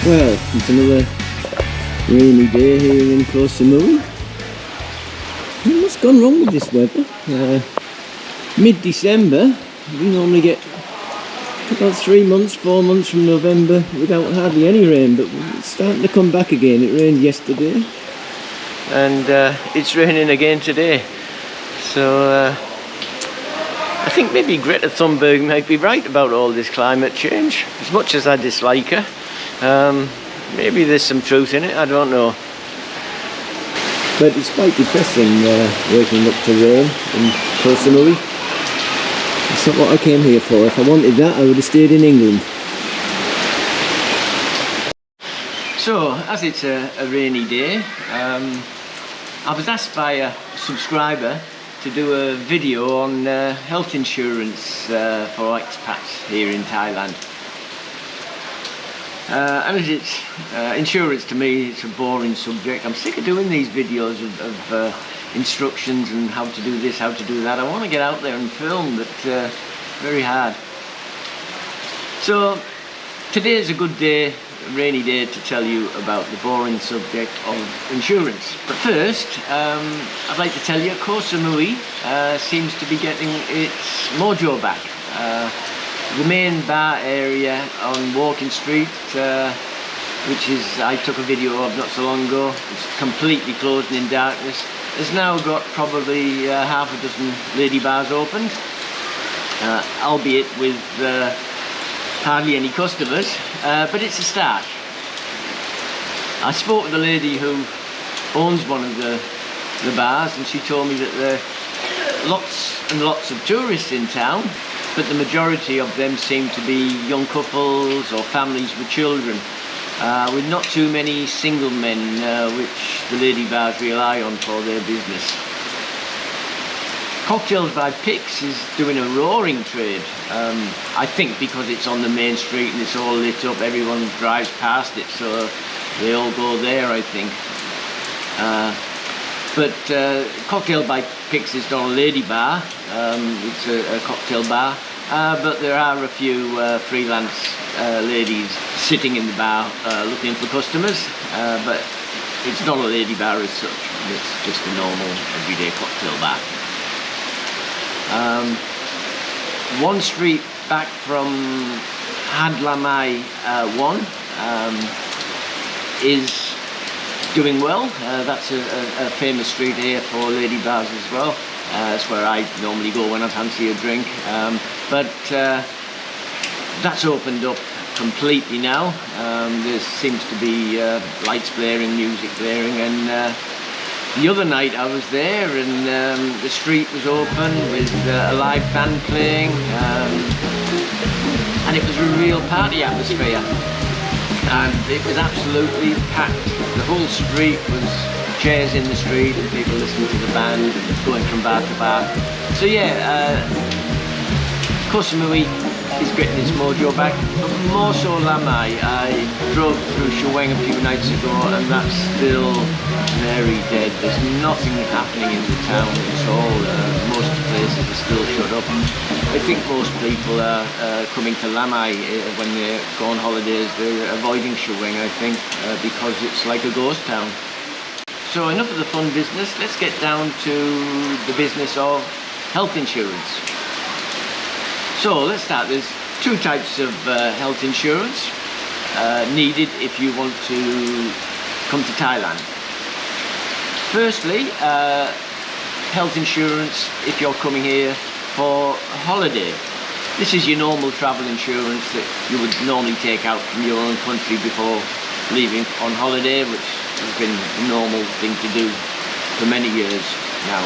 Well, it's another rainy day here in Koh Samui. What's gone wrong with this weather? Mid-December, we normally get about 3 months, 4 months from November without hardly any rain, but it's starting to come back again. It rained yesterday and it's raining again today. So I think maybe Greta Thunberg might be right about all this climate change. As much as I dislike her, maybe there's some truth in it, I don't know. But it's quite depressing waking up to rain in Koh Samui. That's not what I came here for. If I wanted that, I would have stayed in England. So, as it's a rainy day, I was asked by a subscriber to do a video on health insurance for expats here in Thailand. And as it's insurance, to me, it's a boring subject. I'm sick of doing these videos of instructions and how to do this, how to do that. I want to get out there and film, but very hard. So today is a good day, a rainy day, to tell you about the boring subject of insurance. But first, I'd like to tell you Koh Samui seems to be getting its mojo back. The main bar area on Walking Street, which I took a video of not so long ago, it's completely closed and in darkness, has now got probably half a dozen lady bars opened, albeit with hardly any customers, but it's a start. I spoke to the lady who owns one of the bars, and she told me that there are lots and lots of tourists in town, but the majority of them seem to be young couples or families with children, with not too many single men, which the lady bars rely on for their business. Cocktails by Pix is doing a roaring trade. I think because it's on the main street and it's all lit up, everyone drives past it, so they all go there, I think. But Cocktail by Pix is not a lady bar, it's a cocktail bar. But there are a few freelance ladies sitting in the bar looking for customers, but it's not a lady bar as such. It's just a normal everyday cocktail bar. One street back from Hadlamai 1 is doing well. That's a famous street here for lady bars as well. That's where I normally go when I fancy a drink. But that's opened up completely now. There seems to be lights blaring, music blaring, and the other night I was there and the street was open with a live band playing, and it was a real party atmosphere. And it was absolutely packed. The whole street was chairs in the street and people listening to the band and going from bar to bar. So yeah, Koh Samui is getting its mojo back, but more so Lamai. I drove through Shaweng a few nights ago and that's still very dead. There's nothing happening in the town at all. Most places are still shut up. I think most people are coming to Lamai when they go on holidays. They're avoiding Shaweng, I think, because it's like a ghost town. So enough of the fun business, let's get down to the business of health insurance. So let's start. There's two types of health insurance needed if you want to come to Thailand. Firstly, health insurance if you're coming here for a holiday. This is your normal travel insurance that you would normally take out from your own country before leaving on holiday, which has been a normal thing to do for many years now.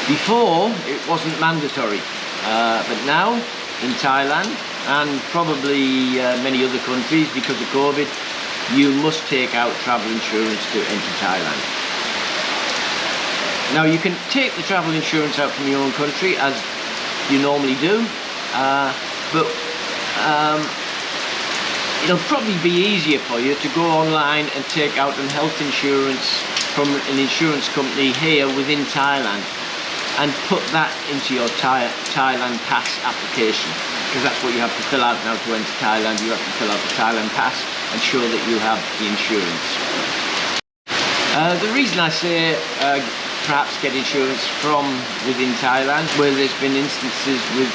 Before, it wasn't mandatory, but now in Thailand and probably many other countries, because of COVID, you must take out travel insurance to enter Thailand. Now you can take the travel insurance out from your own country as you normally do, but it'll probably be easier for you to go online and take out an health insurance from an insurance company here within Thailand and put that into your Thailand Pass application. because that's what you have to fill out now to enter Thailand. You have to fill out the Thailand pass and show that you have the insurance. The reason I say perhaps get insurance from within Thailand, where there's been instances with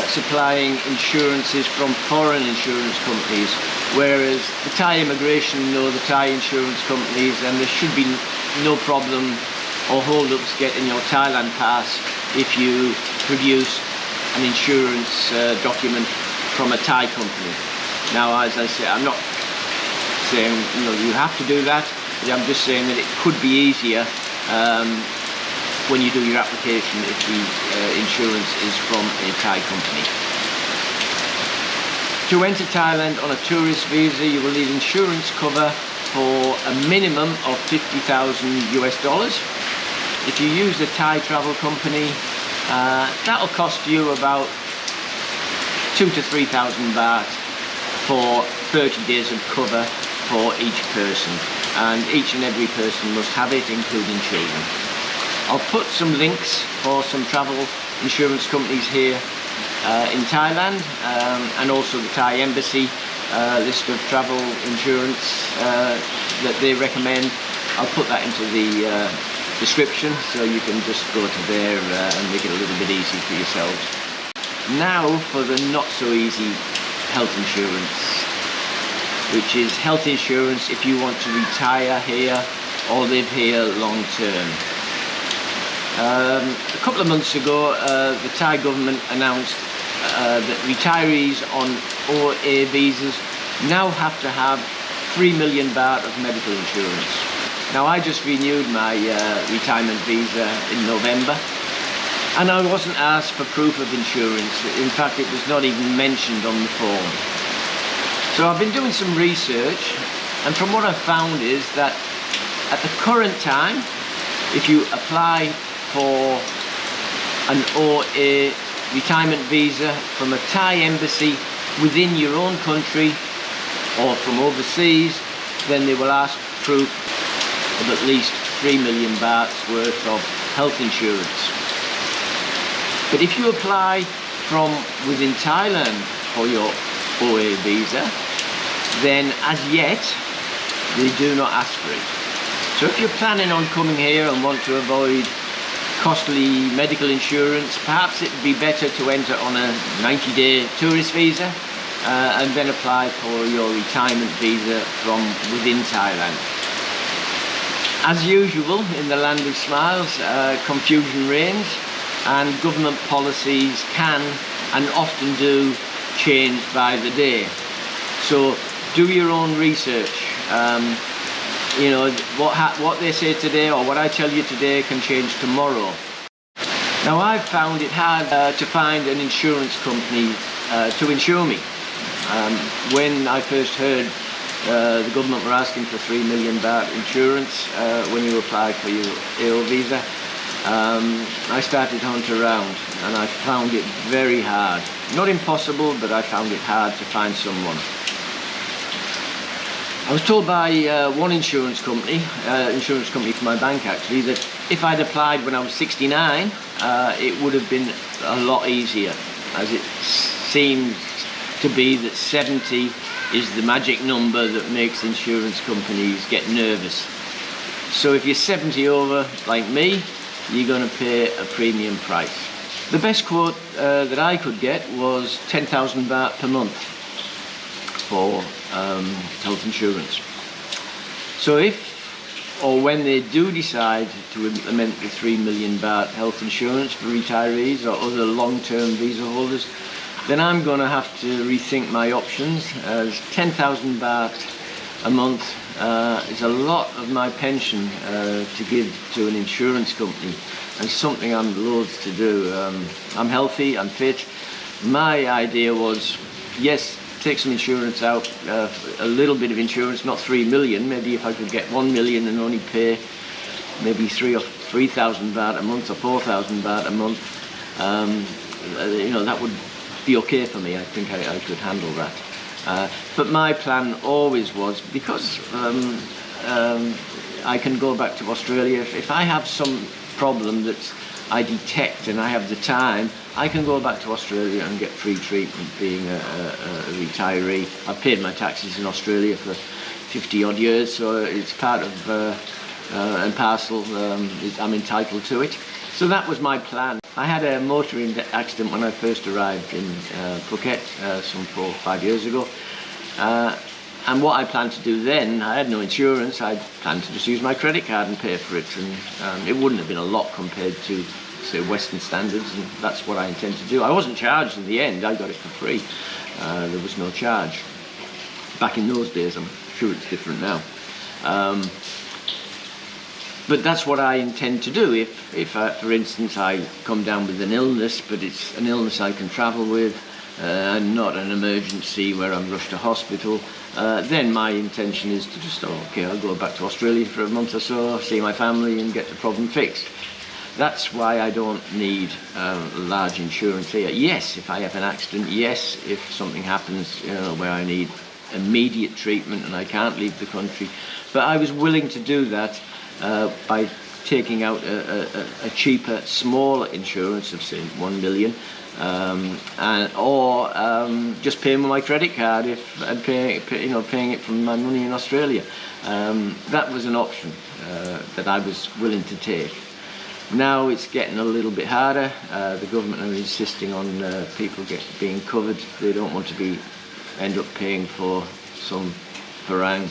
supplying insurances from foreign insurance companies, whereas the Thai immigration know the Thai insurance companies, and there should be no problem or hold-ups getting your Thailand pass if you produce an insurance document from a Thai company. Now, as I say, I'm not saying you have to do that, but I'm just saying that it could be easier when you do your application if the insurance is from a Thai company. To enter Thailand on a tourist visa, you will need insurance cover for a minimum of $50,000 US. If you use a Thai travel company, that'll cost you about 2,000 to 3,000 baht for 30 days of cover for each person, and each and every person must have it, including children. I'll put some links for some travel insurance companies here in Thailand, and also the Thai embassy list of travel insurance that they recommend. I'll put that into the description, so you can just go to there and make it a little bit easy for yourselves. Now for the not so easy health insurance, which is health insurance if you want to retire here or live here long term. A couple of months ago, the Thai government announced that retirees on OA visas now have to have 3 million baht of medical insurance. Now, I just renewed my retirement visa in November, and I wasn't asked for proof of insurance. In fact, it was not even mentioned on the form. So I've been doing some research, and from what I've found is that at the current time, if you apply for an OA retirement visa from a Thai embassy within your own country or from overseas, then they will ask proof of at least 3 million bahts worth of health insurance. But if you apply from within Thailand for your OA visa, then as yet they do not ask for it. So if you're planning on coming here and want to avoid costly medical insurance, perhaps it would be better to enter on a 90-day tourist visa and then apply for your retirement visa from within Thailand. As usual, in the land of smiles, confusion reigns, and government policies can and often do change by the day. So do your own research. You know, what they say today or what I tell you today can change tomorrow. Now, I've found it hard to find an insurance company to insure me. When I first heard the government were asking for 3 million baht insurance when you apply for your AO visa, I started to hunt around, and I found it very hard. Not impossible, but I found it hard to find someone. I was told by one insurance company for my bank actually, that if I'd applied when I was 69, it would have been a lot easier, as it seems to be that 70 is the magic number that makes insurance companies get nervous. So if you're 70 over, like me, you're going to pay a premium price. The best quote that I could get was 10,000 baht per month for health insurance. So if or when they do decide to implement the 3 million baht health insurance for retirees or other long-term visa holders, then I'm going to have to rethink my options, as 10,000 baht a month is a lot of my pension to give to an insurance company, and something I'm loath to do. I'm healthy, I'm fit. My idea was, yes, take some insurance out, a little bit of insurance, not 3 million, maybe if I could get 1 million and only pay maybe 3,000 baht a month or 4,000 baht a month, you know, that would be okay for me. I think I could handle that. But my plan always was, because I can go back to Australia, if I have some problem that's I detect and I have the time, I can go back to Australia and get free treatment being a retiree. I've paid my taxes in Australia for 50 odd years, so it's part of and parcel, I'm entitled to it. So that was my plan. I had a motoring accident when I first arrived in Phuket some 4 or 5 years ago. And what I planned to do then, I had no insurance, I planned to just use my credit card and pay for it, and it wouldn't have been a lot compared to, say, Western standards, and that's what I intend to do. I wasn't charged in the end, I got it for free. There was no charge. Back in those days, I'm sure it's different now. But that's what I intend to do. If for instance, I come down with an illness, but it's an illness I can travel with, and not an emergency where I'm rushed to hospital, then my intention is to just, okay, I'll go back to Australia for a month or so, see my family and get the problem fixed. That's why I don't need large insurance here. Yes, if I have an accident, yes, if something happens, you know, where I need immediate treatment and I can't leave the country. But I was willing to do that by taking out a cheaper, smaller insurance of, say, 1 million, or just paying with my credit card and paying it from my money in Australia. That was an option that I was willing to take. Now it's getting a little bit harder. The government are insisting on people being covered. They don't want to end up paying for some farang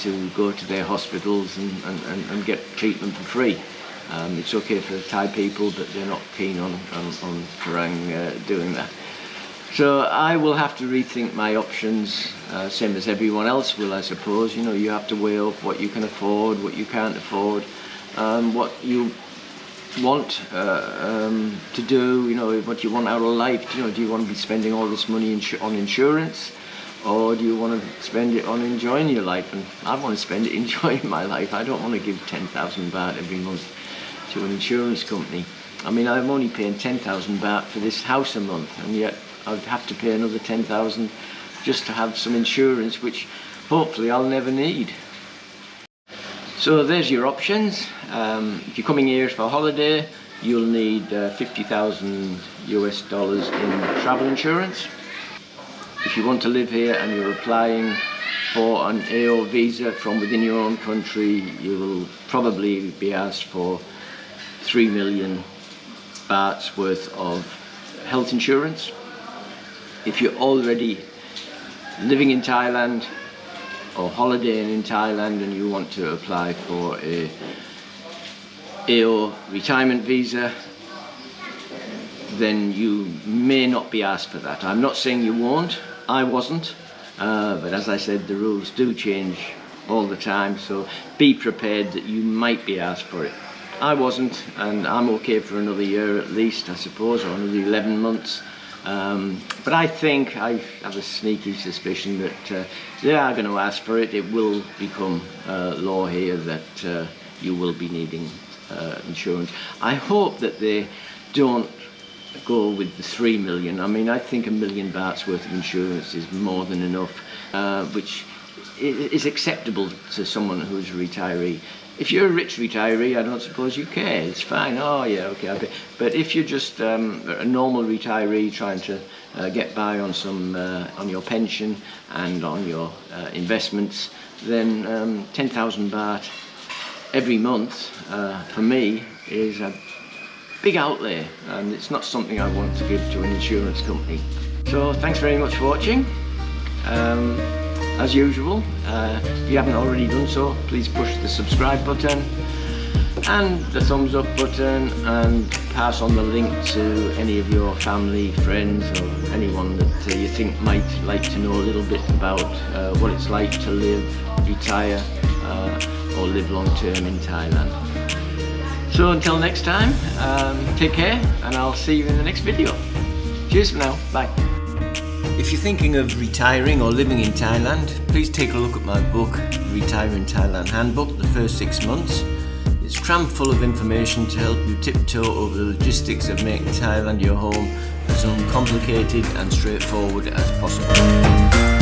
to go to their hospitals and get treatment for free. It's okay for Thai people, but they're not keen on farang doing that. So I will have to rethink my options, same as everyone else will, I suppose. You know, you have to weigh up what you can afford, what you can't afford, what you want to do, you know, what you want out of life. You know, do you want to be spending all this money on insurance, or do you want to spend it on enjoying your life? And I want to spend it enjoying my life. I don't want to give 10,000 baht every month to an insurance company. I mean, I'm only paying 10,000 baht for this house a month, and yet I'd have to pay another 10,000 just to have some insurance, which hopefully I'll never need. So there's your options. If you're coming here for a holiday, you'll need $50,000 US in travel insurance. If you want to live here and you're applying for an AO visa from within your own country, you will probably be asked for 3 million bahts worth of health insurance. If you're already living in Thailand or holidaying in Thailand and you want to apply for a AO retirement visa, then you may not be asked for that. I'm not saying you won't, I wasn't, but as I said, the rules do change all the time, so be prepared that you might be asked for it. I wasn't, and I'm okay for another year at least, I suppose, or another 11 months. But I think, I have a sneaky suspicion that they are going to ask for it. It will become law here that you will be needing insurance. I hope that they don't go with the 3 million. I mean, I think 1 million bahts worth of insurance is more than enough, which is acceptable to someone who's a retiree. If you're a rich retiree, I don't suppose you care. It's fine. Oh yeah, okay, I'll pay. But if you're just a normal retiree trying to get by on on your pension and on your investments, then 10,000 baht every month for me is a big outlay, and it's not something I want to give to an insurance company. So thanks very much for watching. As usual, if you haven't already done so, please push the subscribe button and the thumbs up button, and pass on the link to any of your family, friends, or anyone that you think might like to know a little bit about what it's like to live, retire, or live long term in Thailand. So until next time, take care, and I'll see you in the next video. Cheers for now, bye. If you're thinking of retiring or living in Thailand, please take a look at my book, Retiring Thailand Handbook, the first 6 months. It's crammed full of information to help you tiptoe over the logistics of making Thailand your home as uncomplicated and straightforward as possible.